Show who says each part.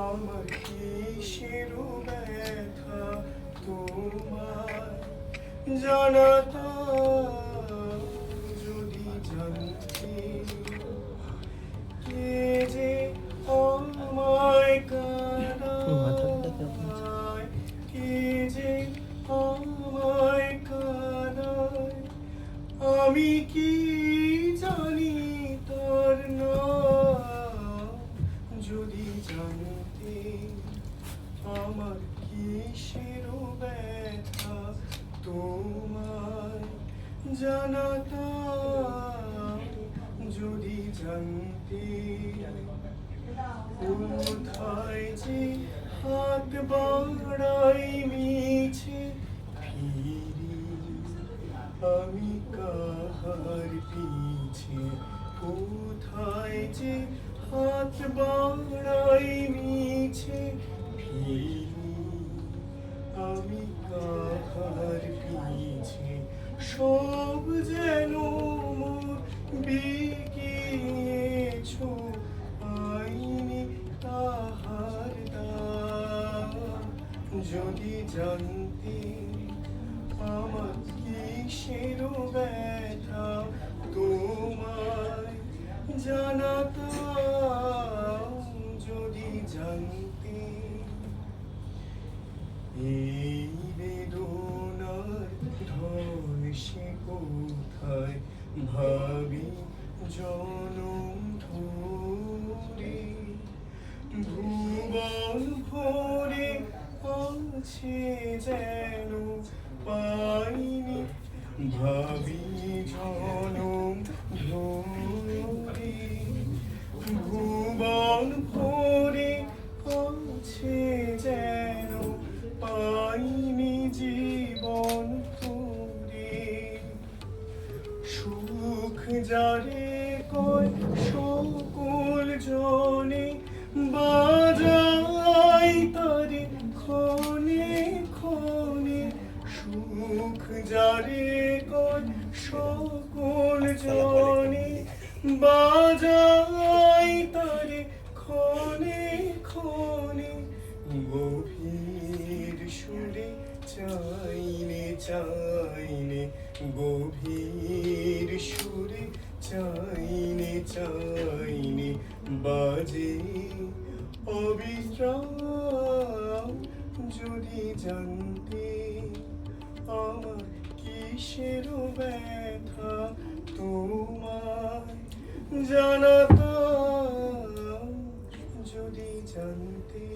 Speaker 1: আমার কিসের ব্যথা তোমায় জানাতাম যদি জানতে কে যে আমায় কাঁদায়, কে যে আমায় কাঁদায়, আমি কি জানি তার নাম যদি জানতে আমার কিসের ব্যথা তোমায় জানাতাম যদি জানতে কোথায় যে হাত বাড়াই মিছে ফিরি আমি কাহার পিছে, কোথায় যে হাত বাড়াই মিছে ফিরি আমি কাহার পিছে, সব যেন মোর বিকিয়েছ আইনি তাহার দাম যদি জানতে আমার কিসের ব্যথা তোমায় জানাতাম যদি জানতে এই বেদনার ধন সে কোথায় ভাবি জনম ধরে ভুবন ভরে আছে যেন পাইনি ভাবি জনম ধরে ভুবন ভরে আছে যেন পাইনি জীবন তোরে সুখ যারে কয় সকল জনে বাজাই তারে ক্ষণে ক্ষণে সুখ যারে কয় সকল জনে বাজাই তারে ক্ষণে ক্ষণে গভীর সুরে চাইনে চাইনে গভীর সুরে চাইনে চাইনে বাজে অবিশ্রাম যদি জানতে আমার কিসের ব্যথা তোমায় জানাতাম যদি জানতে।